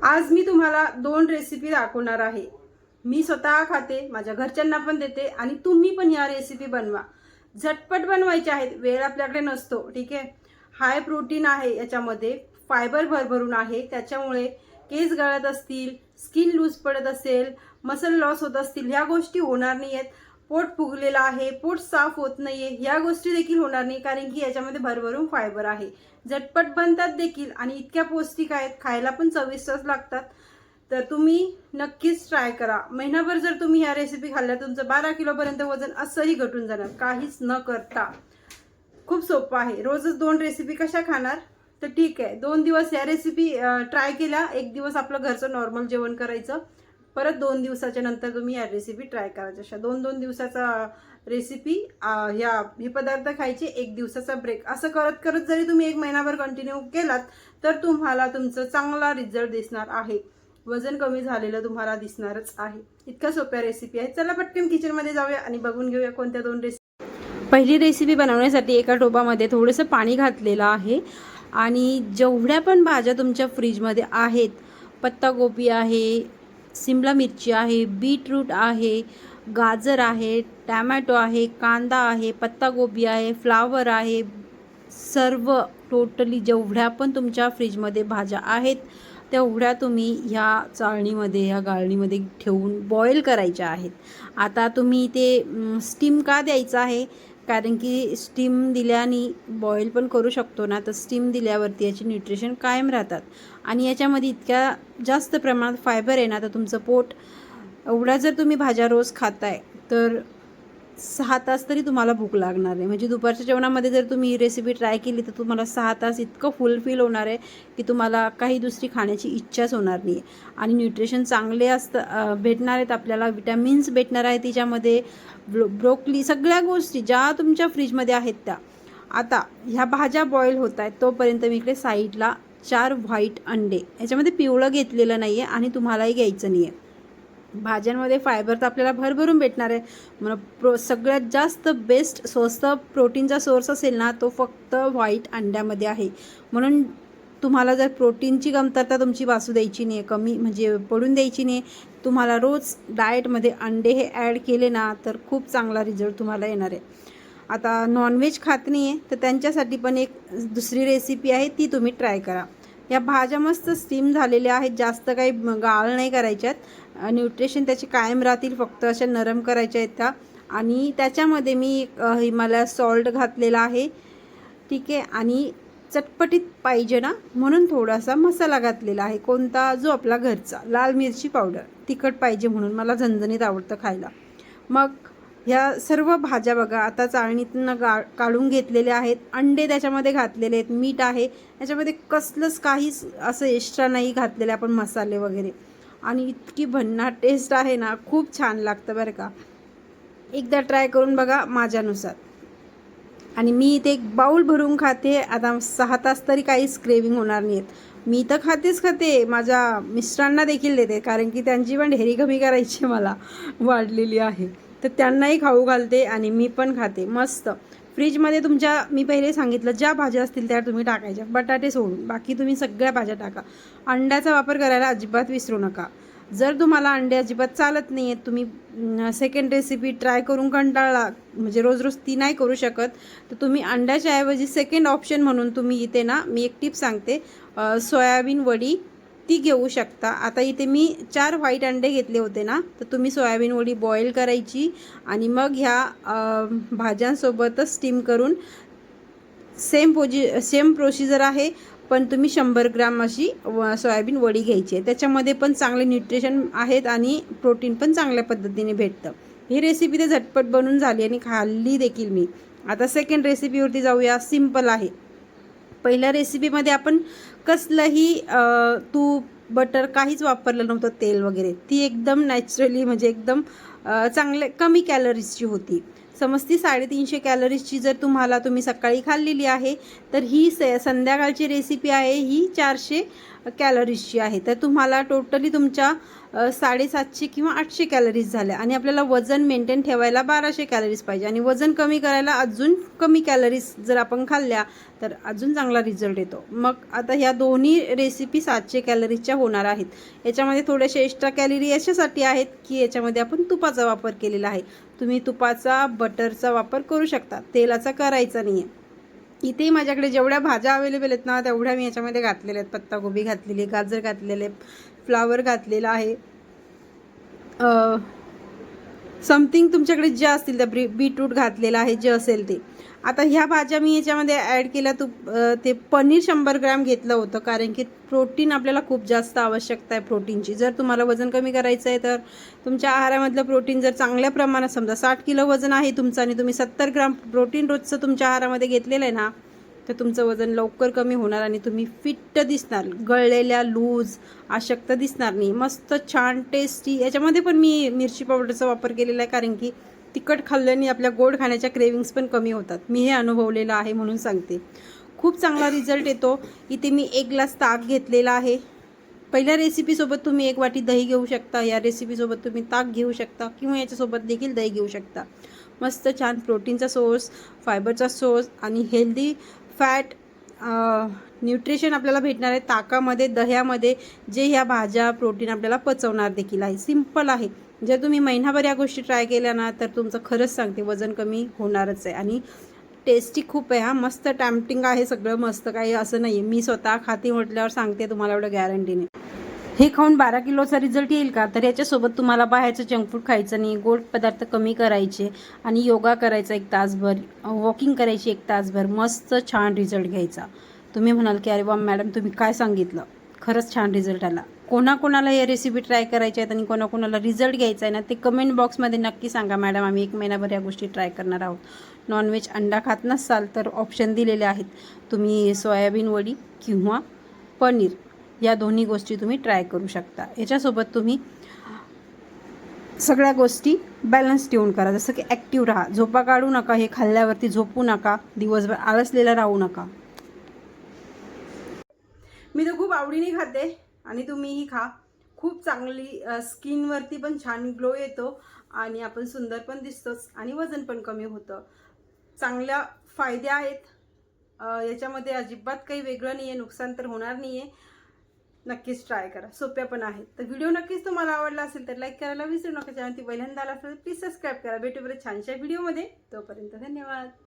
आज मी तुम्हाला 2 रेसिपी दाखवणार आहे। मी स्वतः खाते, माझ्या घरच्यांना पण देते आणि तुम्ही पण या रेसिपी बनवा। झटपट बनवायच्या आहेत, वेळ आपल्याकडे नसतो, ठीक आहे। हाय प्रोटीन आहे याच्यामध्ये, फायबर भरभरून आहे, त्याच्यामुळे केस गळत असतील, स्किन लूज पडत असेल, मसल लॉस होत असतील, ह्या गोष्टी होणार नाहीयेत। पोट फुगलेला आहे, पोट साफ होत नाहीये, ह्या गोष्टी देखील होणार नाही, कारण की याच्यामध्ये भरभरून फायबर आहे। झटपट बनतात देखील आणि इतक्या पौष्टिक आहेत, खायला पण चविष्ट लागतात। तर तुम्ही नक्कीच ट्राय करा। महिनाभर जर तुम्ही ह्या रेसिपी खाल्ल्या तुमचं 12 किलोपर्यंत वजन असंही घटून जाणार, काहीच न करता। खूप सोपं आहे। रोजच 2 रेसिपी कशा खाणार? तर ठीक आहे, 2 दिवस या रेसिपी ट्राय केल्या, 1 दिवस आपलं घरचं नॉर्मल जेवण करायचं, परत 2 दिवसाच्या नंतर तुम्ही या रेसिपी ट्राय करायच्या। अशा 2-2 दिवसाचा रेसिपी हे पदार्थ खायचे, 1 दिवसाचा ब्रेक, असं करत करत जरी तुम्ही 1 महिनाभर कंटिन्यू केलात तर तुम्हाला तुमचं चांगला रिझल्ट दिसणार आहे। वजन कमी झालेलं तुम्हाला दिसणारच आहे। इतक्या सोप्या रेसिपी आहेत। चला पटकन किचनमध्ये जाऊया आणि बघून घेऊया कोणत्या 2 रेसिपी। पहिली रेसिपी बनवण्यासाठी एका टोपामध्ये थोडंसं पाणी घातलेलं आहे आणि जेवढ्या पण भाज्या तुमच्या फ्रीजमध्ये आहेत, पत्ताकोबी आहे, शिमला मिरची आहे, बीटरूट आहे, गाजर आहे, टॅमॅटो आहे, कांदा आहे, पत्ताकोबी आहे, फ्लावर आहे, सर्व टोटली जेवढ्या पण तुमच्या फ्रीजमध्ये भाज्या आहेत तेवढ्या तुम्ही ह्या चाळणीमध्ये, ह्या गाळणीमध्ये ठेवून बॉईल करायच्या आहेत। आता तुम्ही ते स्टीम का द्यायचं आहे, कारण की स्टीम दिल्याने बॉईल पण करू शकतो ना, तर स्टीम दिल्यावरती याची न्यूट्रिशन कायम राहतात आणि याच्यामध्ये इतक्या जास्त प्रमाणात फायबर आहे ना, तर तुमचं पोट एवढा जर तुम्ही भाज्या रोज खाताय तर 6 तास तरी तुम्हाला भूक लागणार नाही। म्हणजे दुपारच्या जेवणामध्ये जर तुम्ही ही रेसिपी ट्राय केली तर तुम्हाला 6 तास इतकं फुलफिल होणार आहे की तुम्हाला काही दुसरी खाण्याची इच्छाच होणार नाही आणि न्यूट्रिशन चांगले भेटणार आहेत, आपल्याला विटॅमिन्स भेटणार आहेत तिच्यामध्ये, ब्रोकली, सगळ्या गोष्टी ज्या तुमच्या फ्रीजमध्ये आहेत त्या। आता ह्या भाज्या बॉईल होत आहेत तोपर्यंत मी इकडे साईडला 4 व्हाईट अंडे, याच्यामध्ये पिवळं घेतलेलं नाही आहे आणि तुम्हालाही घ्यायचं नाही आहे। भाज्यांमध्ये फायबर तर आपल्याला भरभरून भेटणार आहे, म्हणून सगळ्यात जास्त बेस्ट स्वस्त प्रोटीनचा सोर्स असेल ना, तो फक्त व्हाईट अंड्यामध्ये आहे। म्हणून तुम्हाला जर प्रोटीनची कमतरता तुमची भासू द्यायची नाही आहे, कमी म्हणजे पडून द्यायची नाही, तुम्हाला रोज डाएटमध्ये अंडे हे ॲड केले ना तर खूप चांगला रिझल्ट तुम्हाला येणार आहे। आता नॉनव्हेज खात नाही आहे तर त्यांच्यासाठी पण एक दुसरी रेसिपी आहे, ती तुम्ही ट्राय करा। या भाज्या मस्त स्टीम झालेल्या आहेत, जास्त काही गाळ नाही करायच्यात, न्यूट्रिशन त्याचे कायम राहतील, फक्त अशा नरम करायच्या आहेत त्या। आणि त्याच्यामध्ये मी हिमालय सॉल्ट घातलेला आहे, ठीक आहे, आणि चटपटीत पाहिजे ना म्हणून थोडासा मसाला घातलेला आहे, कोणता, जो आपला घरचा, लाल मिरची पावडर, तिखट पाहिजे म्हणून, मला झणझणीत आवडतं खायला। मग ह्या सर्व भाज्या बघा आता चाळणीतून काढून घेतलेल्या आहेत, अंडे त्याच्यामध्ये घातलेले आहेत, मीठ आहे याच्यामध्ये, कसलंच काहीच असं एक्स्ट्रा नाही घातलेले आपण मसाले वगैरे, आणि इतकी भन्नाट टेस्ट आहे ना, खूप छान लागतं बरं का। एकदा ट्राय करून बघा माझ्यानुसार। आणि मी इथे एक बाउल भरून खाते, आता 6 तास तरी काहीच क्रेविंग होणार नाही आहेत। मी तर खाते, माझ्या मिस्टरांना देखील देते, कारण की त्यांची पण ढेरी कमी करायची मला वाढलेली आहे, तर त्यांनाही खाऊ घालते आणि मी पण खाते मस्त। फ्रीजमध्ये तुमच्या, मी पहिले सांगितलं, ज्या भाज्या असतील त्या तुम्ही टाकायच्या, बटाटे सोडून बाकी तुम्ही सगळ्या भाज्या टाका। अंड्याचा वापर करायला अजिबात विसरू नका। जर तुम्हाला अंडे अजिबात चालत नाही आहेत, तुम्ही सेकंड रेसिपी ट्राय करून कंटाळला, म्हणजे रोज रोज ती नाही करू शकत, तर तुम्ही अंड्याच्या ऐवजी सेकंड ऑप्शन म्हणून तुम्ही इथे ना, मी एक टिप सांगते, सोयाबीन वडी ती घेऊ शकता। आता इथे मी 4 व्हाईट अंडे घेतले होते ना, तर तुम्ही सोयाबीन वडी बॉईल करायची आणि मग ह्या भाज्यांसोबतच स्टीम करून, सेम प्रोसिजर आहे, पण तुम्ही 100 ग्राम अशी सोयाबीन वडी घ्यायची आहे, त्याच्यामध्ये पण चांगले न्यूट्रिशन आहेत आणि प्रोटीन पण चांगल्या पद्धतीने भेटतं। ही रेसिपी तर झटपट बनून झाली आणि खाल्ली देखील मी। आता सेकंड रेसिपीवरती जाऊया, सिंपल आहे। पहिल्या रेसिपीमध्ये आपण कसलंही तूप, बटर काहीच वापरलं नव्हतं, तेल वगैरे, ती एकदम नॅचरली, म्हणजे एकदम चांगले कमी कॅलरीजची होती। समजती 350 कॅलरीजची जर तुम्ही सकाळी खाल्लेली आहे, तर ही संध्याकाळची रेसिपी आहे, ही 400 कॅलरीजची आहे. तर तुम्हाला टोटली तुमच्या 750 किंवा 800 कॅलरीज झाल्या आणि आपल्याला वजन मेंटेन ठेवायला 1200 कॅलरीज पाहिजे आणि वजन कमी करायला अजून कमी कॅलरीज जर आपण खाल्ल्या तर अजून चांगला रिझल्ट येतो. मग आता ह्या दोन्ही रेसिपी 700 कॅलरीजच्या होणार आहेत. याच्यामध्ये थोडेसे एक्स्ट्रा कॅलरी याच्यासाठी आहेत की याच्यामध्ये आपण तुपाचा वापर केलेला आहे. तुम्ही तुपाचा बटरचा वापर करू शकता, तेलाचा करायचा नाही आहे. इथे माझ्याकडे जेवढ्या भाज्या अवेलेबल आहेत ना तेवढ्या मी याच्यामध्ये घातलेल्या आहेत. पत्तागोबी घातलेली, गाजर घातलेले, फ्लावर घातलेला आहे, समथिंग तुमच्याकडे जे असतील त्या बीटरूट घातलेला आहे, जे असेल ते. आता ह्या भाज्या मी याच्यामध्ये ॲड केल्या. ते पनीर 100 ग्रॅम घेतलं होतं कारण की प्रोटीन आपल्याला खूप जास्त आवश्यकता आहे प्रोटीनची. जर तुम्हाला वजन कमी करायचं आहे तर तुमच्या आहारामधलं प्रोटीन जर चांगल्या प्रमाणात, समजा 60 किलो वजन आहे तुमचं आणि तुम्ही 70 ग्रॅम प्रोटीन रोजचं तुमच्या आहारामध्ये घेतलेलं आहे ना तर तुमचं वजन लवकर कमी होणार आणि तुम्ही फिट्ट दिसणार, गळलेल्या, लूज, अशक्त दिसणार नाही. मस्त छान टेस्टी. याच्यामध्ये पण मी मिरची पावडरचा वापर केलेला आहे कारण की तिखट खाल्ल्याने आपल्या गोड खाण्याच्या क्रेविंग्स पण कमी होतात. मी हे अनुभवलेलं आहे म्हणून सांगते. खूप चांगला रिझल्ट येतो. इथे मी 1 ग्लास ताक घेतलेला आहे. पहिल्या रेसिपीसोबत तुम्ही 1 वाटी दही घेऊ शकता, या रेसिपीसोबत तुम्ही ताक घेऊ शकता किंवा याच्यासोबत देखील दही घेऊ शकता. मस्त छान प्रोटीनचा सोर्स, फायबरचा सोर्स आणि हेल्दी फॅट न्यूट्रिशन आपल्याला भेटणार आहे ताकामध्ये, दह्यामध्ये, जे ह्या भाज्या प्रोटीन आपल्याला पचवणार देखील आहे. सिंपल आहे. जर तुम्ही महिनाभर या गोष्टी ट्राय केल्या ना तर तुमचं खरंच सांगते वजन कमी होणारच आहे. आणि टेस्टी खूप आहे. हा मस्त टॅम्पटिंग आहे सगळं, मस्त काही असं नाही आहे. मी स्वतः खाते म्हटल्यावर सांगते तुम्हाला एवढं गॅरंटीने. हे खाऊन 12 किलोचा रिझल्ट येईल का? तर याच्यासोबत तुम्हाला बाहेरचं जंक फूड खायचं नाही, गोड पदार्थ कमी करायचे आणि योगा करायचा 1 तासभर, वॉकिंग करायची 1 तासभर, मस्त छान रिझल्ट घ्यायचा. तुम्ही म्हणाल की अरे वा मॅडम तुम्ही काय सांगितलं, खरंच छान रिझल्ट आला. कोणाकोणाला या रेसिपी ट्राय करायच्या आहेत आणि कोणाकोणाला रिझल्ट घ्यायचा आहे ना ते कमेंट बॉक्समध्ये नक्की सांगा. मॅडम आम्ही 1 महिनाभर या गोष्टी ट्राय करणार आहोत. नॉनव्हेज अंडा खात नसाल तर ऑप्शन दिलेले आहेत. तुम्ही सोयाबीन वडी किंवा पनीर या दोन्ही गोष्टी तुम्ही ट्राय करू शकता. याच्यासोबत तुम्ही सगळ्या गोष्टी बॅलन्स ठेवून करा. जसं की ॲक्टिव्ह राहा, झोपा काढू नका, हे खाल्ल्यावरती झोपू नका, दिवसभर आळसलेला राहू नका. मी तर खूप आवडीने खाते आणि तुम्हीही खा. खूप चांगली स्किनवरती पण छान ग्लो येतो आणि आपण सुंदर पण दिसतोच आणि वजन पण कमी होतं. चांगल्या फायदे आहेत याच्यामध्ये. अजिबात काही वेगळं नाही आहे, नुकसान तर होणार नाही आहे. नक्कीच ट्राय करा, सोप्या पण आहेत. तर व्हिडिओ नक्कीच तुम्हाला आवडला असेल तर लाईक करायला विसरू नका. चॅनल ती पहिल्यांदा आला असेल प्लीज सबस्क्राईब करा. भेटू बरं छानशा व्हिडिओमध्ये. तोपर्यंत धन्यवाद.